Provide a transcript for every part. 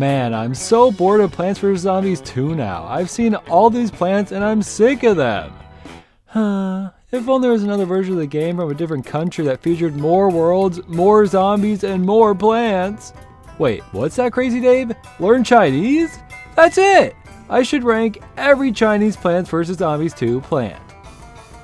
Man, I'm so bored of Plants vs. Zombies 2 now. I've seen all these plants and I'm sick of them. If only there was another version of the game from a different country that featured more worlds, more zombies, and more plants. Wait, what's that, Crazy Dave? Learn Chinese? That's it! I should rank every Chinese Plants vs. Zombies 2 plant.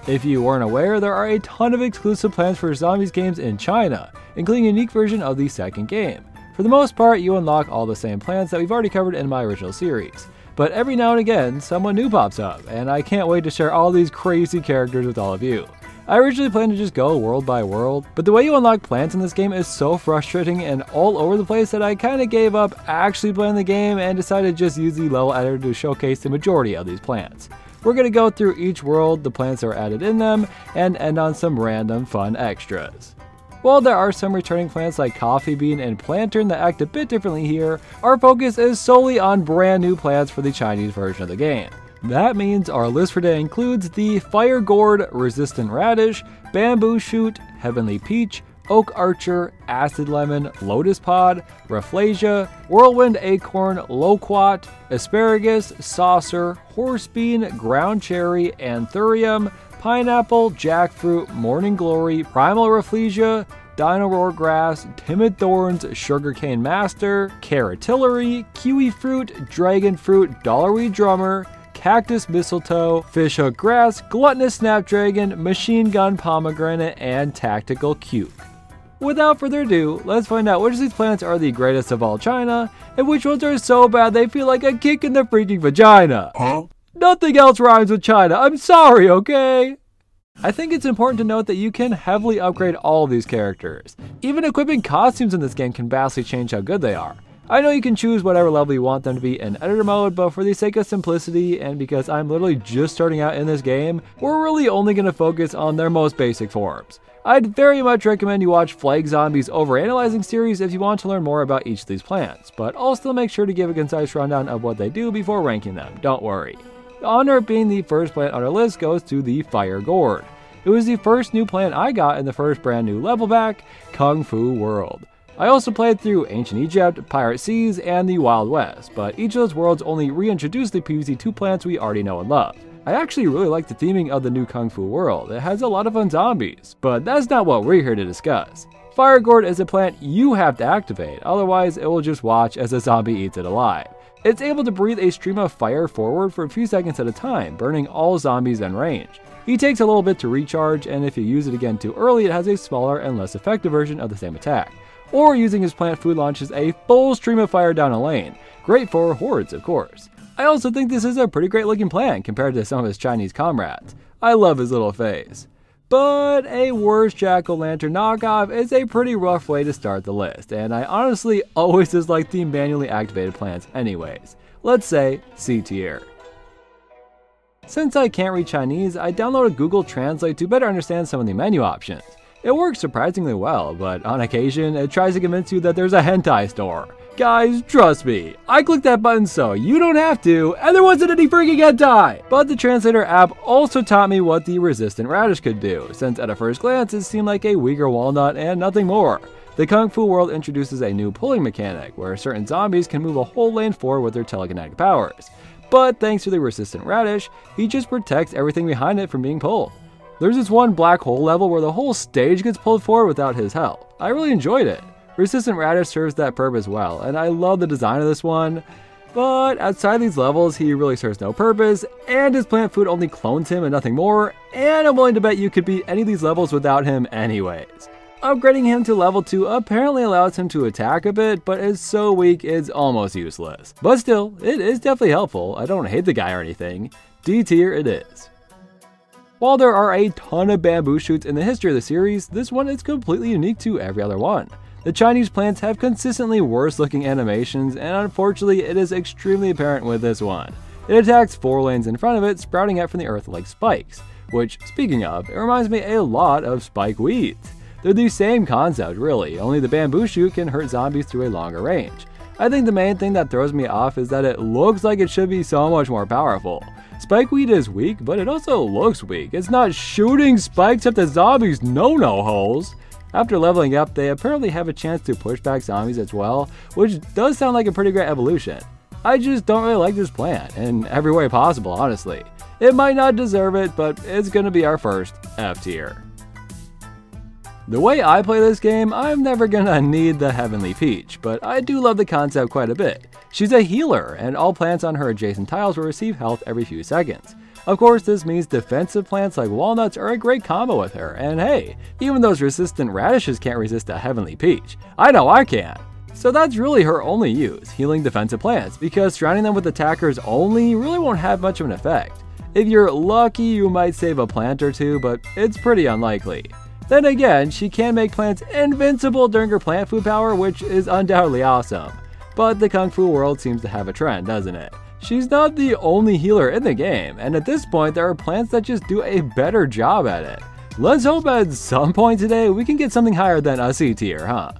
If you weren't aware, there are a ton of exclusive Plants vs. Zombies games in China, including a unique version of the second game. For the most part, you unlock all the same plants that we've already covered in my original series. But every now and again, someone new pops up, and I can't wait to share all these crazy characters with all of you. I originally planned to just go world by world, but the way you unlock plants in this game is so frustrating and all over the place that I kinda gave up actually playing the game and decided to just use the level editor to showcase the majority of these plants. We're gonna go through each world, the plants that are added in them, and end on some random fun extras. While there are some returning plants like Coffee Bean and Plantain that act a bit differently here, our focus is solely on brand new plants for the Chinese version of the game. That means our list for today includes the Fire Gourd, Resistant Radish, Bamboo Shoot, Heavenly Peach, Oak Archer, Acid Lemon, Lotus Pod, Rafflesia, Whirlwind Acorn, Loquat, Asparagus, Saucer, Horsebean, Groundcherry, Anthurium, Pineapple, Jackfruit, Morning Glory, Primal Rafflesia, Dino-Roar Grass, Timid Thorns, Sugarcane Master, Carrotillery, Kiwifruit, Dragonfruit, Dollarweed Drummer, Cactus Mistletoe, Fishhook Grass, Gluttonous Snapdragon, Machine Gun Pomegranate, and Tactical Cuke. Without further ado, let's find out which of these plants are the greatest of all China, and which ones are so bad they feel like a kick in the freaking vagina. Huh? Nothing else rhymes with China, I'm sorry, okay? I think it's important to note that you can heavily upgrade all of these characters. Even equipping costumes in this game can vastly change how good they are. I know you can choose whatever level you want them to be in editor mode, but for the sake of simplicity and because I'm literally just starting out in this game, we're really only going to focus on their most basic forms. I'd very much recommend you watch Flag Zombie's Overanalyzing series if you want to learn more about each of these plants, but also make sure to give a concise rundown of what they do before ranking them, don't worry. The honor of being the first plant on our list goes to the Fire Gourd. It was the first new plant I got in the first brand new level pack, Kung Fu World. I also played through Ancient Egypt, Pirate Seas, and the Wild West, but each of those worlds only reintroduced the PvZ2 plants we already know and love. I actually really like the theming of the new Kung Fu world. It has a lot of fun zombies, but that's not what we're here to discuss. Fire Gourd is a plant you have to activate, otherwise it will just watch as a zombie eats it alive. It's able to breathe a stream of fire forward for a few seconds at a time, burning all zombies in range. He takes a little bit to recharge, and if you use it again too early, it has a smaller and less effective version of the same attack. Or using his plant food launches a full stream of fire down a lane. Great for hordes, of course. I also think this is a pretty great looking plant compared to some of his Chinese comrades. I love his little face. But a worse jack-o'-lantern knockoff is a pretty rough way to start the list, and I honestly always dislike the manually activated plants anyways. Let's say C tier. Since I can't read Chinese, I downloaded Google Translate to better understand some of the menu options. It works surprisingly well, but on occasion, it tries to convince you that there's a hentai store. Guys, trust me, I clicked that button so you don't have to, and there wasn't any freaking hentai! But the translator app also taught me what the resistant radish could do, since at a first glance it seemed like a weaker walnut and nothing more. The Kung Fu world introduces a new pulling mechanic, where certain zombies can move a whole lane forward with their telekinetic powers. But thanks to the resistant radish, he just protects everything behind it from being pulled. There's this one black hole level where the whole stage gets pulled forward without his help. I really enjoyed it. Resistant Radish serves that purpose well, and I love the design of this one. But outside these levels, he really serves no purpose, and his plant food only clones him and nothing more, and I'm willing to bet you could beat any of these levels without him anyways. Upgrading him to level 2 apparently allows him to attack a bit, but is so weak it's almost useless. But still, it is definitely helpful. I don't hate the guy or anything. D tier it is. While there are a ton of bamboo shoots in the history of the series, this one is completely unique to every other one. The Chinese plants have consistently worse looking animations, and unfortunately it is extremely apparent with this one. It attacks 4 lanes in front of it, sprouting out from the earth like spikes, which, speaking of, it reminds me a lot of spike weeds. They're the same concept really, only the bamboo shoot can hurt zombies through a longer range. I think the main thing that throws me off is that it looks like it should be so much more powerful. Spikeweed is weak, but it also looks weak. It's not shooting spikes at the zombies' no-no holes. After leveling up, they apparently have a chance to push back zombies as well, which does sound like a pretty great evolution. I just don't really like this plant, in every way possible, honestly. It might not deserve it, but it's gonna be our first F tier. The way I play this game, I'm never gonna need the Heavenly Peach, but I do love the concept quite a bit. She's a healer, and all plants on her adjacent tiles will receive health every few seconds. Of course, this means defensive plants like walnuts are a great combo with her, and hey, even those resistant radishes can't resist a Heavenly Peach. I know I can! So that's really her only use, healing defensive plants, because surrounding them with attackers only really won't have much of an effect. If you're lucky, you might save a plant or two, but it's pretty unlikely. Then again, she can make plants invincible during her plant food power, which is undoubtedly awesome. But the Kung Fu world seems to have a trend, doesn't it? She's not the only healer in the game, and at this point there are plants that just do a better job at it. Let's hope at some point today we can get something higher than a C tier, huh?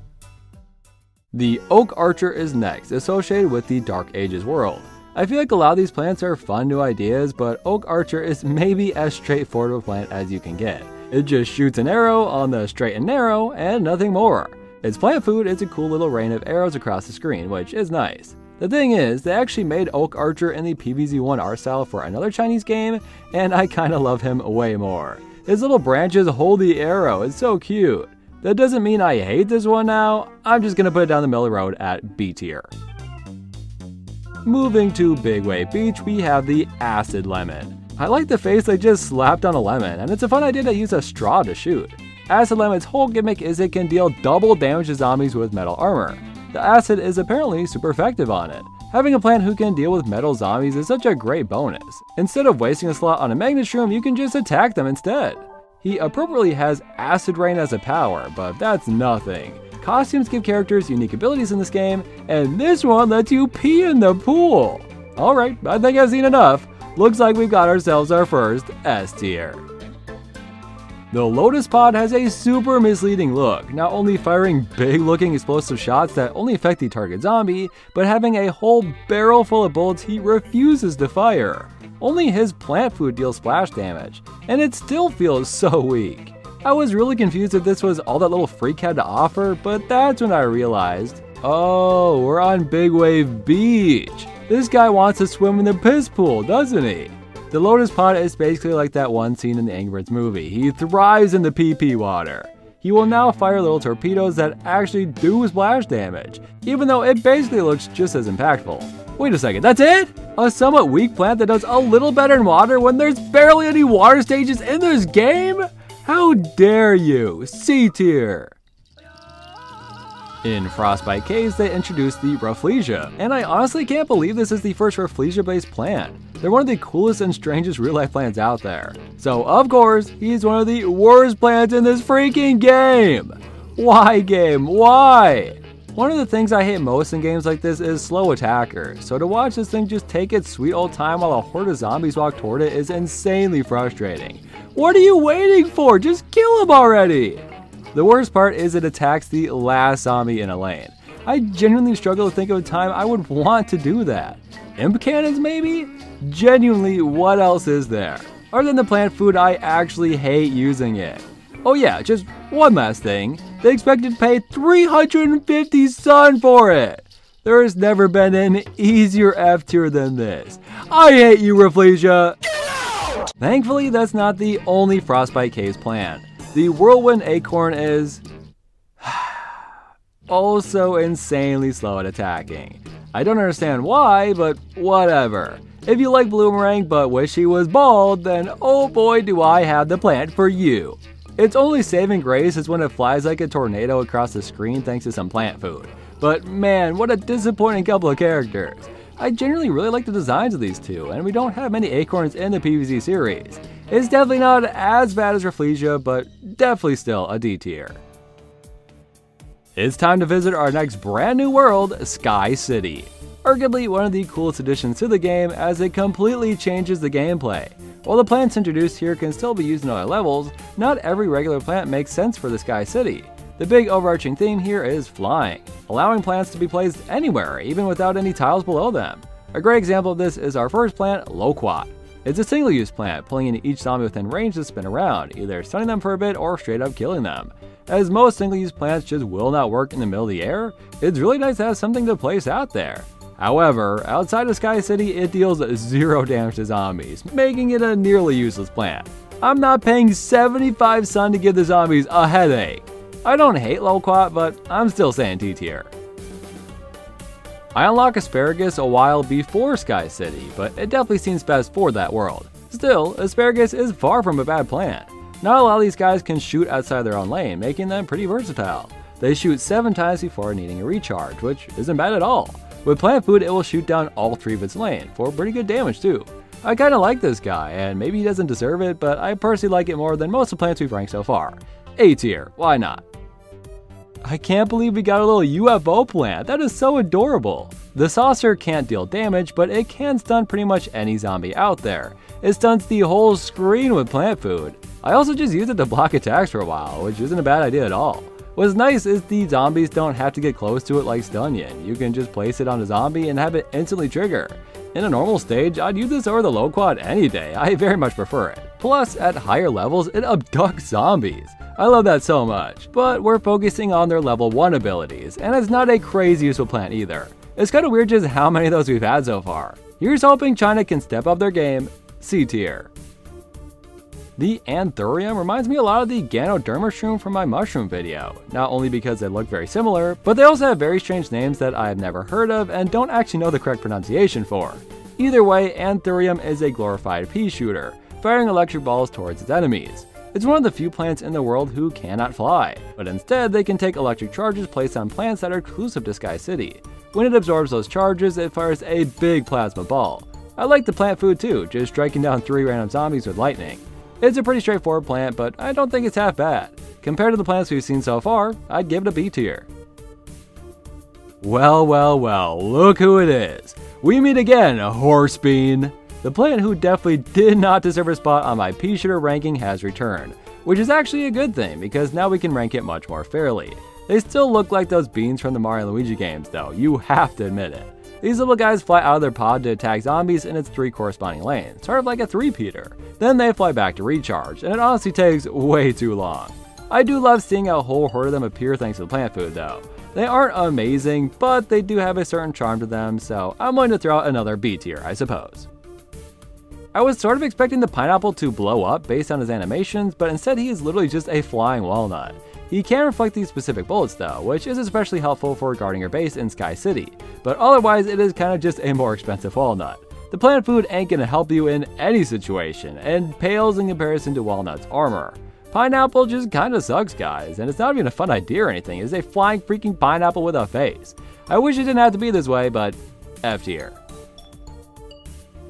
The Oak Archer is next, associated with the Dark Ages world. I feel like a lot of these plants are fun new ideas, but Oak Archer is maybe as straightforward of a plant as you can get. It just shoots an arrow on the straight and narrow, and nothing more. Its plant food is a cool little rain of arrows across the screen, which is nice. The thing is, they actually made Oak Archer in the PvZ1 art style for another Chinese game, and I kinda love him way more. His little branches hold the arrow, it's so cute. That doesn't mean I hate this one now, I'm just gonna put it down the middle of the road at B tier. Moving to Big Wave Beach, we have the Acid Lemon. I like the face they just slapped on a lemon, and it's a fun idea to use a straw to shoot. Acid Lemon's whole gimmick is it can deal double damage to zombies with metal armor. The acid is apparently super effective on it. Having a plant who can deal with metal zombies is such a great bonus. Instead of wasting a slot on a magnet shroom, you can just attack them instead. He appropriately has Acid Rain as a power, but that's nothing. Costumes give characters unique abilities in this game, and this one lets you pee in the pool. Alright, I think I've seen enough. Looks like we've got ourselves our first S tier. The Lotus Pod has a super misleading look, not only firing big looking explosive shots that only affect the target zombie, but having a whole barrel full of bullets he refuses to fire. Only his plant food deals splash damage, and it still feels so weak. I was really confused if this was all that little freak had to offer, but that's when I realized, oh, we're on Big Wave Beach. This guy wants to swim in the piss pool, doesn't he? The Lotus Pod is basically like that one scene in the Angry Birds movie. He thrives in the pee-pee water. He will now fire little torpedoes that actually do splash damage, even though it basically looks just as impactful. Wait a second, that's it? A somewhat weak plant that does a little better in water when there's barely any water stages in this game? How dare you? C tier. In Frostbite Caves, they introduced the Rafflesia, and I honestly can't believe this is the first Rafflesia-based plant. They're one of the coolest and strangest real-life plants out there. So, of course, he's one of the worst plants in this freaking game! Why, game? Why? One of the things I hate most in games like this is slow attackers, so to watch this thing just take its sweet old time while a horde of zombies walk toward it is insanely frustrating. What are you waiting for? Just kill him already! The worst part is it attacks the last zombie in a lane. I genuinely struggle to think of a time I would want to do that. Imp cannons maybe? Genuinely, what else is there? Other than the plant food, I actually hate using it. Oh yeah, just one last thing. They expected to pay 350 sun for it. There has never been an easier F tier than this. I hate you, Rafflesia! Thankfully, that's not the only Frostbite Caves plant. The Whirlwind Acorn is also insanely slow at attacking. I don't understand why, but whatever. If you like Bloomerang but wish he was bald, then oh boy do I have the plant for you. Its only saving grace is when it flies like a tornado across the screen thanks to some plant food. But man, what a disappointing couple of characters. I generally really like the designs of these two, and we don't have many acorns in the PvZ series. It's definitely not as bad as Rafflesia, but definitely still a D tier. It's time to visit our next brand new world, Sky City. Arguably one of the coolest additions to the game as it completely changes the gameplay. While the plants introduced here can still be used in other levels, not every regular plant makes sense for the Sky City. The big overarching theme here is flying, allowing plants to be placed anywhere, even without any tiles below them. A great example of this is our first plant, Loquat. It's a single-use plant, pulling in each zombie within range to spin around, either stunning them for a bit or straight up killing them. As most single-use plants just will not work in the middle of the air, it's really nice to have something to place out there. However, outside of Sky City, it deals 0 damage to zombies, making it a nearly useless plant. I'm not paying 75 sun to give the zombies a headache. I don't hate Loquat, but I'm still saying T tier. I unlocked Asparagus a while before Sky City, but it definitely seems best for that world. Still, Asparagus is far from a bad plant. Not a lot of these guys can shoot outside their own lane, making them pretty versatile. They shoot 7 times before needing a recharge, which isn't bad at all. With plant food, it will shoot down all 3 of its lane, for pretty good damage too. I kinda like this guy, and maybe he doesn't deserve it, but I personally like it more than most of the plants we've ranked so far. A tier, why not? I can't believe we got a little UFO plant, that is so adorable. The saucer can't deal damage, but it can stun pretty much any zombie out there. It stuns the whole screen with plant food. I also just used it to block attacks for a while, which isn't a bad idea at all. What's nice is the zombies don't have to get close to it like Stunyon. You can just place it on a zombie and have it instantly trigger. In a normal stage, I'd use this over the Loquat any day, I very much prefer it. Plus, at higher levels, it abducts zombies. I love that so much, but we're focusing on their level 1 abilities, and it's not a crazy useful plant either. It's kinda weird just how many of those we've had so far. Here's hoping China can step up their game, C tier. The Anthurium reminds me a lot of the Ganoderma shroom from my mushroom video, not only because they look very similar, but they also have very strange names that I have never heard of and don't actually know the correct pronunciation for. Either way, Anthurium is a glorified pea shooter, firing electric balls towards its enemies. It's one of the few plants in the world who cannot fly, but instead they can take electric charges placed on plants that are exclusive to Sky City. When it absorbs those charges, it fires a big plasma ball. I like the plant food too, just striking down 3 random zombies with lightning. It's a pretty straightforward plant, but I don't think it's half bad. Compared to the plants we've seen so far, I'd give it a B tier. Well, look who it is. We meet again, Horsebean. The plant who definitely did not deserve a spot on my pea shooter ranking has returned, which is actually a good thing because now we can rank it much more fairly. They still look like those beans from the Mario and Luigi games though, you have to admit it. These little guys fly out of their pod to attack zombies in its 3 corresponding lanes, sort of like a 3-peater. Then they fly back to recharge, and it honestly takes way too long. I do love seeing a whole horde of them appear thanks to the plant food though. They aren't amazing, but they do have a certain charm to them, so I'm going to throw out another B tier, I suppose. I was sort of expecting the pineapple to blow up based on his animations, but instead he is literally just a flying walnut. He can reflect these specific bullets though, which is especially helpful for guarding your base in Sky City, but otherwise it is kinda just a more expensive walnut. The plant food ain't gonna help you in any situation, and pales in comparison to Walnut's armor. Pineapple just kinda sucks guys, and it's not even a fun idea or anything, it's a flying freaking pineapple with a face. I wish it didn't have to be this way, but F tier.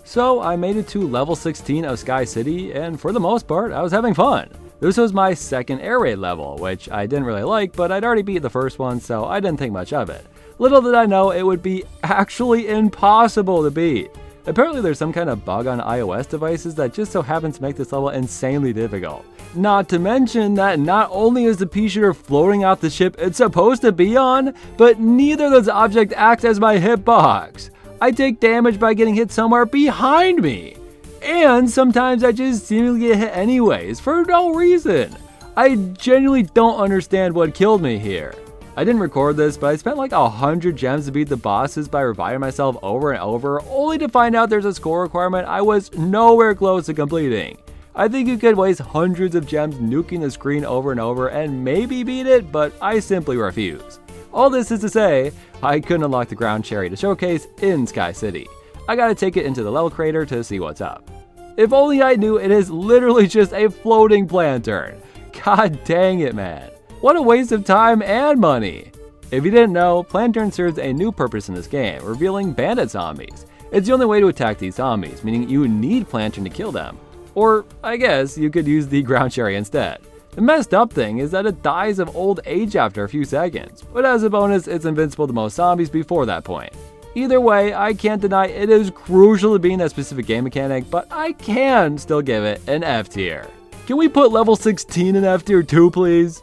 So I made it to level 16 of Sky City, and for the most part I was having fun. This was my second air raid level, which I didn't really like, but I'd already beat the first one, so I didn't think much of it. Little did I know it would be actually impossible to beat. Apparently there's some kind of bug on iOS devices that just so happens to make this level insanely difficult. Not to mention that not only is the pea shooter floating off the ship it's supposed to be on, but neither of those objects acts as my hitbox. I take damage by getting hit somewhere behind me. And sometimes I just seemingly get hit anyways, for no reason. I genuinely don't understand what killed me here. I didn't record this, but I spent like 100 gems to beat the bosses by reviving myself over and over, only to find out there's a score requirement I was nowhere close to completing. I think you could waste hundreds of gems nuking the screen over and over and maybe beat it, but I simply refuse. All this is to say, I couldn't unlock the Groundcherry to showcase in Sky City. I gotta take it into the level creator to see what's up. If only I knew it is literally just a floating planturn. God dang it, man. What a waste of time and money. If you didn't know, planturn serves a new purpose in this game, revealing bandit zombies. It's the only way to attack these zombies, meaning you need planturn to kill them. Or, I guess, you could use the Groundcherry instead. The messed up thing is that it dies of old age after a few seconds, but as a bonus, it's invincible to most zombies before that point. Either way, I can't deny it is crucial to being that specific game mechanic, but I can still give it an F tier. Can we put level 16 in F tier too, please?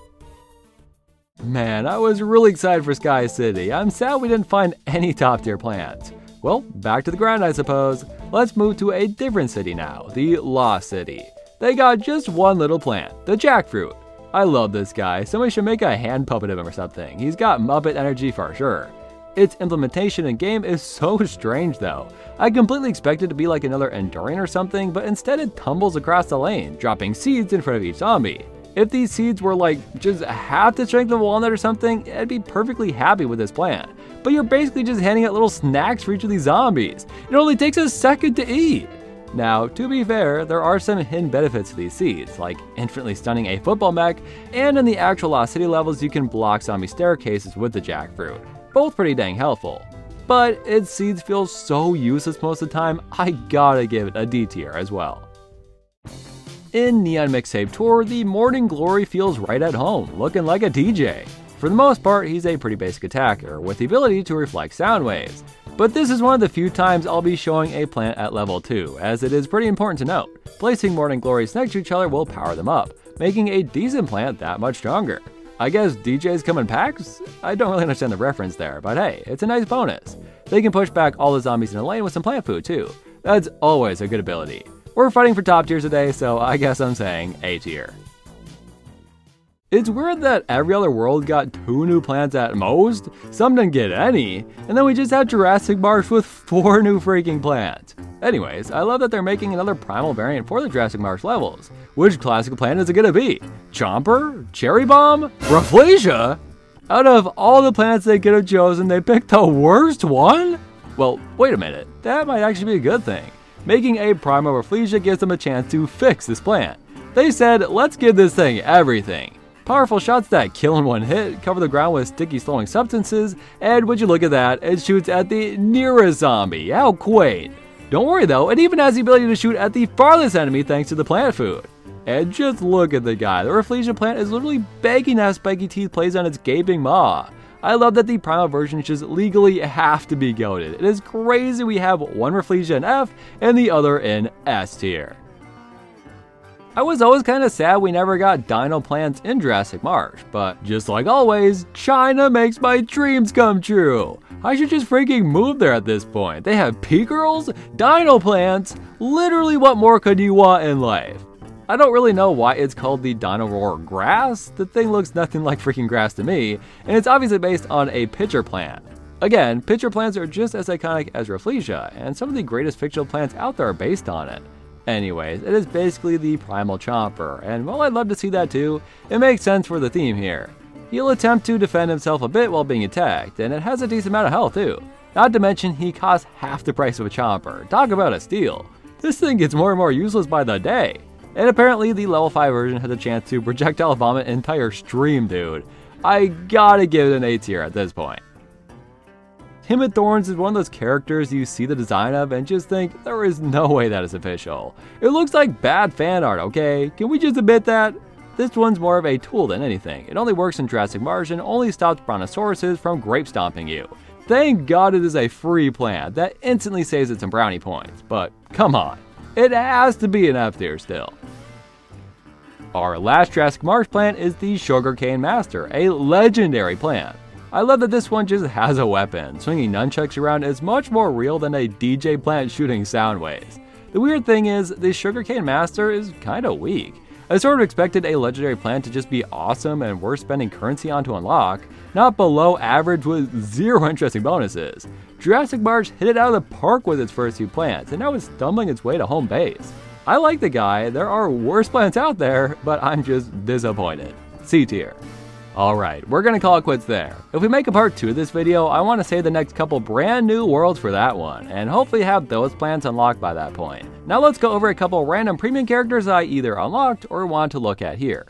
Man, I was really excited for Sky City. I'm sad we didn't find any top tier plants. Well, back to the grind I suppose. Let's move to a different city now, the Lost City. They got just one little plant, the Jackfruit. I love this guy, somebody should make a hand puppet of him or something. He's got Muppet energy for sure. Its implementation in game is so strange though. I completely expected it to be like another Anthurium or something, but instead it tumbles across the lane, dropping seeds in front of each zombie. If these seeds were like just half the strength of a walnut or something, I'd be perfectly happy with this plant. But you're basically just handing out little snacks for each of these zombies. It only takes a second to eat. Now, to be fair, there are some hidden benefits to these seeds, like infinitely stunning a football mech, and in the actual Lost City levels you can block zombie staircases with the Jackfruit. Both pretty dang helpful. But its seeds feel so useless most of the time, I gotta give it a D tier as well. In Neon Mixtape Tour, the Morning Glory feels right at home, looking like a DJ. For the most part, he's a pretty basic attacker, with the ability to reflect sound waves. But this is one of the few times I'll be showing a plant at level 2, as it is pretty important to note. Placing Morning Glories next to each other will power them up, making a decent plant that much stronger. I guess DJs come in packs? I don't really understand the reference there, but hey, it's a nice bonus. They can push back all the zombies in the lane with some plant food too. That's always a good ability. We're fighting for top tiers today, so I guess I'm saying A tier. It's weird that every other world got 2 new plants at most, some didn't get any, and then we just had Jurassic Marsh with 4 new freaking plants. Anyways, I love that they're making another primal variant for the Jurassic Marsh levels. Which classic plant is it gonna be? Chomper? Cherry Bomb? Rafflesia? Out of all the plants they could have chosen, they picked the worst one? Well, wait a minute, that might actually be a good thing. Making a Primal Rafflesia gives them a chance to fix this plant. They said, let's give this thing everything. Powerful shots that kill in one hit, cover the ground with sticky slowing substances, and would you look at that, it shoots at the nearest zombie. How quaint. Don't worry though, it even has the ability to shoot at the farthest enemy thanks to the plant food. And just look at the guy, the Rafflesia plant is literally begging to have spiky teeth placed on its gaping maw. I love that the primal version just legally have to be goated. It is crazy we have one Rafflesia in F and the other in S tier. I was always kinda sad we never got dino plants in Jurassic Marsh, but just like always, China makes my dreams come true. I should just freaking move there at this point. They have P-Girls, dino plants, literally what more could you want in life? I don't really know why it's called the Dino-Roar Grass. The thing looks nothing like freaking grass to me, and it's obviously based on a pitcher plant. Again, pitcher plants are just as iconic as Rafflesia, and some of the greatest fictional plants out there are based on it. Anyways, it is basically the Primal Chomper, and while I'd love to see that too, it makes sense for the theme here. He'll attempt to defend himself a bit while being attacked, and it has a decent amount of health too. Not to mention, he costs half the price of a Chomper. Talk about a steal. This thing gets more and more useless by the day. And apparently the level 5 version has a chance to projectile vomit an entire stream, dude. I gotta give it an A tier at this point. Timid Thorns is one of those characters you see the design of and just think, there is no way that is official. It looks like bad fan art, okay? Can we just admit that? This one's more of a tool than anything. It only works in Jurassic Marsh and only stops brontosauruses from grape stomping you. Thank God it is a free plant that instantly saves it some brownie points, but come on. It has to be an F tier still. Our last Jurassic Marsh plant is the Sugarcane Master, a legendary plant. I love that this one just has a weapon. Swinging nunchucks around is much more real than a DJ plant shooting sound waves. The weird thing is, the Sugarcane Master is kinda weak. I sort of expected a legendary plant to just be awesome and worth spending currency on to unlock, not below average with zero interesting bonuses. Jurassic Marsh hit it out of the park with its first few plants, and now it's stumbling its way to home base. I like the guy, there are worse plants out there, but I'm just disappointed. C tier. Alright, we're gonna call it quits there. If we make a part 2 of this video, I want to save the next couple brand new worlds for that one, and hopefully have those plants unlocked by that point. Now let's go over a couple random premium characters I either unlocked or want to look at here.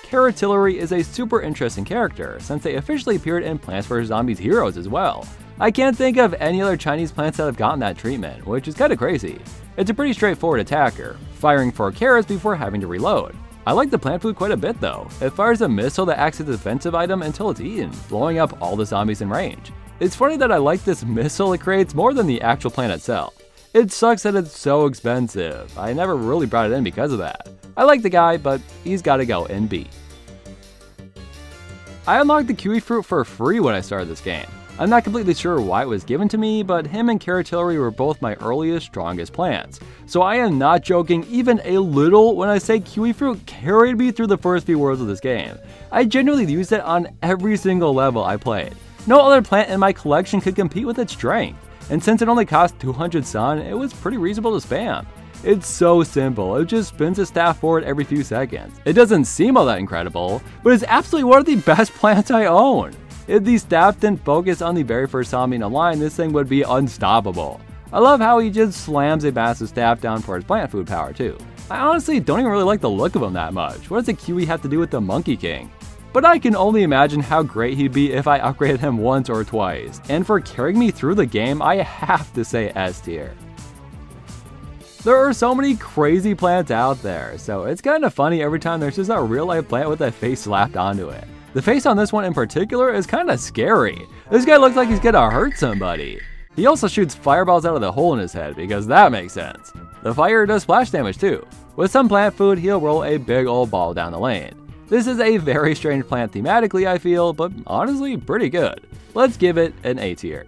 Carrotillery is a super interesting character, since they officially appeared in Plants vs. Zombies Heroes as well. I can't think of any other Chinese plants that have gotten that treatment, which is kinda crazy. It's a pretty straightforward attacker, firing 4 carrots before having to reload. I like the plant food quite a bit though. It fires a missile that acts as a defensive item until it's eaten, blowing up all the zombies in range. It's funny that I like this missile it creates more than the actual plant itself. It sucks that it's so expensive. I never really brought it in because of that. I like the guy, but he's gotta go in B. I unlocked the Kiwifruit for free when I started this game. I'm not completely sure why it was given to me, but him and Carrotillery were both my earliest, strongest plants. So I am not joking even a little when I say Kiwifruit carried me through the first few worlds of this game. I genuinely used it on every single level I played. No other plant in my collection could compete with its strength, and since it only cost 200 sun, it was pretty reasonable to spam. It's so simple, it just spins its staff forward every few seconds. It doesn't seem all that incredible, but it's absolutely one of the best plants I own. If the staff didn't focus on the very first zombie in a line, this thing would be unstoppable. I love how he just slams a massive staff down for his plant food power too. I honestly don't even really like the look of him that much. What does the Kiwi have to do with the Monkey King? But I can only imagine how great he'd be if I upgraded him once or twice. And for carrying me through the game, I have to say S tier. There are so many crazy plants out there, so it's kind of funny every time there's just a real life plant with a face slapped onto it. The face on this one in particular is kind of scary. This guy looks like he's gonna hurt somebody. He also shoots fireballs out of the hole in his head because that makes sense. The fire does splash damage too. With some plant food, he'll roll a big old ball down the lane. This is a very strange plant thematically, I feel, but honestly pretty good. Let's give it an A tier.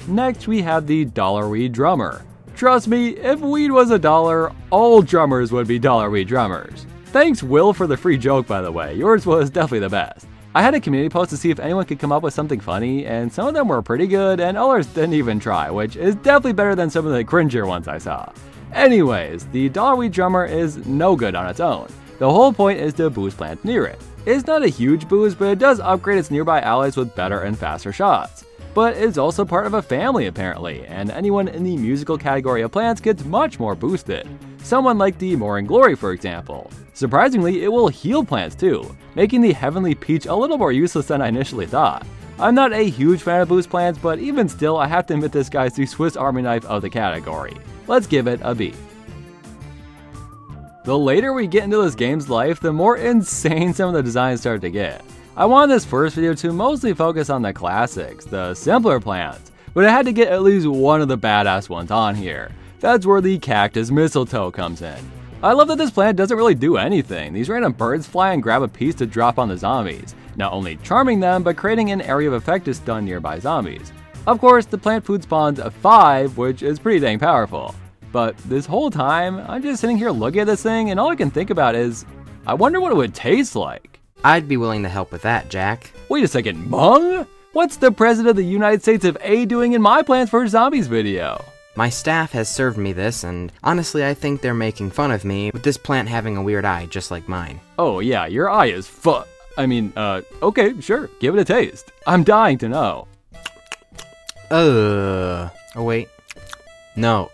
Next we have the Dollarweed Drummer. Trust me, if weed was $1, all drummers would be Dollarweed Drummers. Thanks Will for the free joke, by the way, yours was definitely the best. I had a community post to see if anyone could come up with something funny, and some of them were pretty good and others didn't even try, which is definitely better than some of the cringier ones I saw. Anyways, the Dollarweed Drummer is no good on its own. The whole point is to boost plants near it. It's not a huge boost, but it does upgrade its nearby allies with better and faster shots. But it's also part of a family apparently, and anyone in the musical category of plants gets much more boosted. Someone like the Morning Glory, for example. Surprisingly, it will heal plants too, making the Heavenly Peach a little more useless than I initially thought. I'm not a huge fan of boost plants, but even still I have to admit this guy's the Swiss Army knife of the category. Let's give it a B. The later we get into this game's life, the more insane some of the designs start to get. I wanted this first video to mostly focus on the classics, the simpler plants, but I had to get at least one of the badass ones on here. That's where the Cactus Mistletoe comes in. I love that this plant doesn't really do anything. These random birds fly and grab a piece to drop on the zombies, not only charming them, but creating an area of effect to stun nearby zombies. Of course, the plant food spawns a 5, which is pretty dang powerful. But this whole time, I'm just sitting here looking at this thing and all I can think about is, I wonder what it would taste like. I'd be willing to help with that, Jack. Wait a second, Mung? What's the President of the United States of A doing in my Plants vs. Zombies video? My staff has served me this, and honestly I think they're making fun of me with this plant having a weird eye just like mine. Oh yeah, your eye is okay, sure, give it a taste. I'm dying to know. Oh wait. No,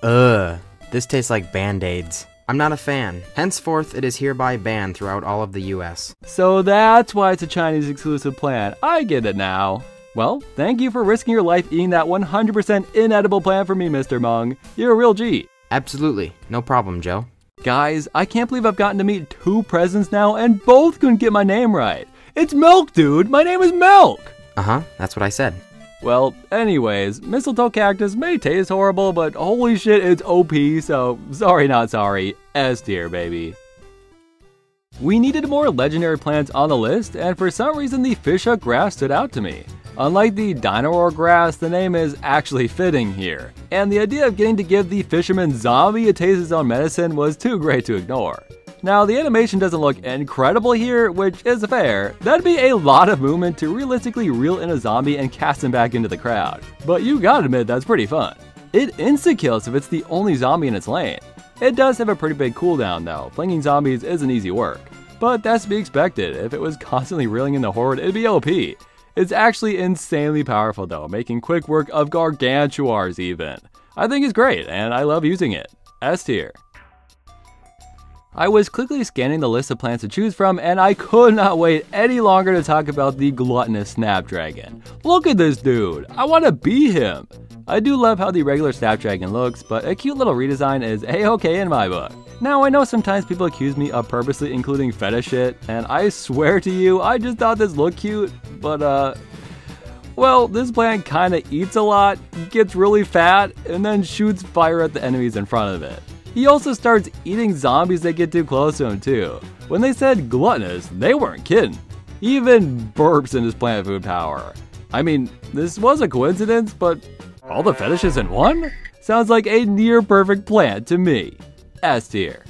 this tastes like Band-Aids. I'm not a fan. Henceforth, it is hereby banned throughout all of the US. So that's why it's a Chinese exclusive plant. I get it now. Well, thank you for risking your life eating that 100% inedible plant for me, Mr. Mung. You're a real G. Absolutely. No problem, Joe. Guys, I can't believe I've gotten to meet 2 presidents now and both couldn't get my name right. It's Milk, dude. My name is Milk. Uh-huh, that's what I said. Well, anyways, Mistletoe Cactus may taste horrible, but holy shit, it's OP, so sorry not sorry. S tier, baby. We needed more legendary plants on the list, and for some reason the Fishhook Grass stood out to me. Unlike the Dino-Roar Grass, the name is actually fitting here, and the idea of getting to give the fisherman zombie a taste of his own medicine was too great to ignore. Now, the animation doesn't look incredible here, which is fair. That'd be a lot of movement to realistically reel in a zombie and cast him back into the crowd. But you gotta admit, that's pretty fun. It insta-kills if it's the only zombie in its lane. It does have a pretty big cooldown though, flinging zombies isn't easy work. But that's to be expected, if it was constantly reeling in the horde, it'd be OP. It's actually insanely powerful though, making quick work of gargantuars even. I think it's great, and I love using it. S tier. I was quickly scanning the list of plants to choose from, and I could not wait any longer to talk about the Gluttonous Snapdragon. Look at this dude! I want to be him! I do love how the regular Snapdragon looks, but a cute little redesign is a-okay in my book. Now, I know sometimes people accuse me of purposely including fetish shit, and I swear to you, I just thought this looked cute, but well, this plant kinda eats a lot, gets really fat, and then shoots fire at the enemies in front of it. He also starts eating zombies that get too close to him too. When they said gluttonous, they weren't kidding. He even burps in his plant food power. I mean, this was a coincidence, but all the fetishes in one? Sounds like a near perfect plant to me. S tier.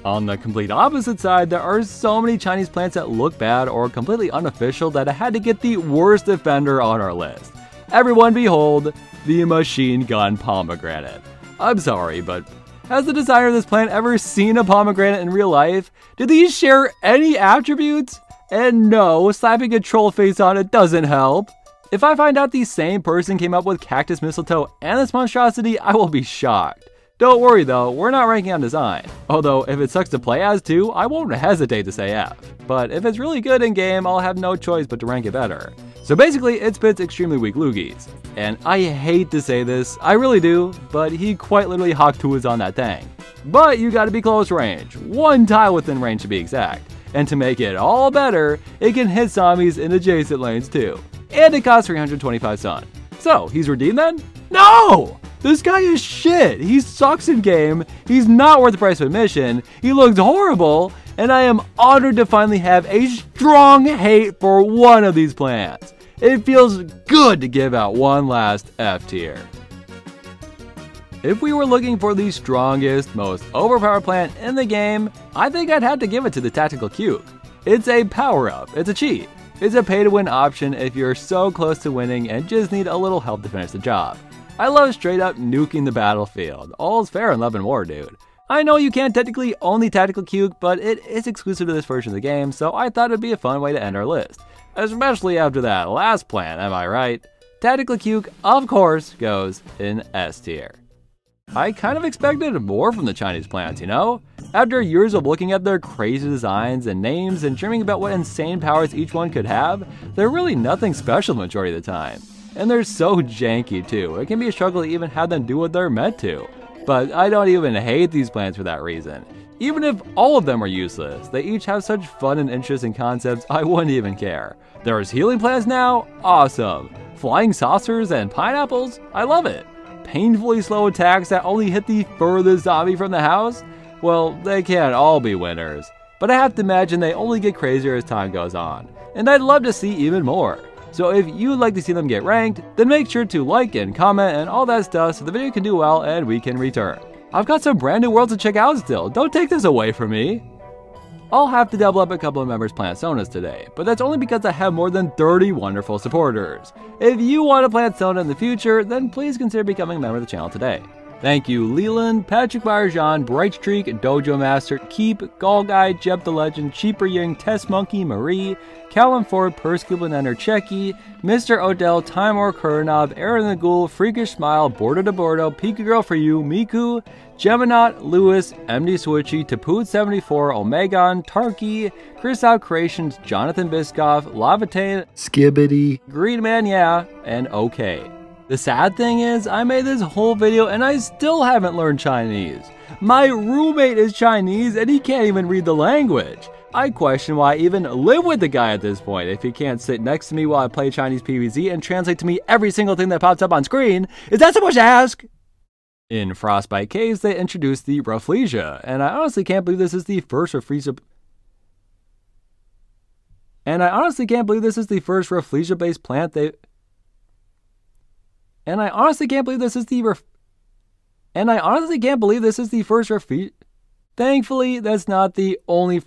On the complete opposite side, there are so many Chinese plants that look bad or completely unofficial that I had to get the worst offender on our list. Everyone behold, the machine gun pomegranate. I'm sorry, but has the designer of this plant ever seen a pomegranate in real life? Do these share any attributes? And no, slapping a troll face on it doesn't help. If I find out the same person came up with Cactus Mistletoe and this monstrosity, I will be shocked. Don't worry though, we're not ranking on design. Although if it sucks to play as too, I won't hesitate to say F. But if it's really good in game, I'll have no choice but to rank it better. So basically, it spits extremely weak loogies. And I hate to say this, I really do, but he quite literally Hawk-Tuas on that thing. But you gotta be close range, 1 tile within range to be exact. And to make it all better, it can hit zombies in adjacent lanes too. And it costs 325 sun. So, he's redeemed then? No! This guy is shit. He sucks in game, he's not worth the price of admission, he looks horrible, and I am honored to finally have a strong hate for one of these plants. It feels good to give out one last F tier. If we were looking for the strongest, most overpowered plant in the game, I think I'd have to give it to the Tactical Cuke. It's a power-up, it's a cheat. It's a pay-to-win option if you're so close to winning and just need a little help to finish the job. I love straight up nuking the battlefield. All's fair in love and war, dude. I know you can't technically own the Tactical Cuke, but it is exclusive to this version of the game, so I thought it'd be a fun way to end our list. Especially after that last plant, am I right? Tactical Cuke, of course, goes in S tier. I kind of expected more from the Chinese plants, you know? After years of looking at their crazy designs and names and dreaming about what insane powers each one could have, they're really nothing special the majority of the time. And they're so janky too, it can be a struggle to even have them do what they're meant to. But I don't even hate these plants for that reason. Even if all of them are useless, they each have such fun and interesting concepts I wouldn't even care. There's healing plants now? Awesome. Flying saucers and pineapples? I love it. Painfully slow attacks that only hit the furthest zombie from the house? Well, they can't all be winners. But I have to imagine they only get crazier as time goes on. And I'd love to see even more. So if you'd like to see them get ranked, then make sure to like and comment and all that stuff so the video can do well and we can return. I've got some brand new worlds to check out still, don't take this away from me. I'll have to double up a couple of members' plant Sonas today, but that's only because I have more than 30 wonderful supporters. If you want to plant Sona in the future, then please consider becoming a member of the channel today. Thank you Leland, Patrick Barjan, Bright Streak, Dojo Master, Keep, Gall Guy, Jeb the Legend, Cheaper Ying, Test Monkey, Marie, Callum Ford, Perskubin Enter Checky, Mr. Odell, Timor Kuranov, Aaron the Ghoul, Freakish Smile, Bordo de Bordo, Pika Girl for You, Miku, Geminot, Lewis, MD Switchy, Tapoot74, Omegon, Tarky, Chris Out Creations, Jonathan Biscoff, Lavatane, Skibbity, Green Man Yeah, and OK. The sad thing is, I made this whole video and I still haven't learned Chinese. My roommate is Chinese and he can't even read the language. I question why I even live with the guy at this point if he can't sit next to me while I play Chinese PvZ and translate to me every single thing that pops up on screen. Is that so much to ask? In Frostbite Caves, they introduced the Rafflesia, and I honestly can't believe this is the first Rafflesia based plant Thankfully, that's not the only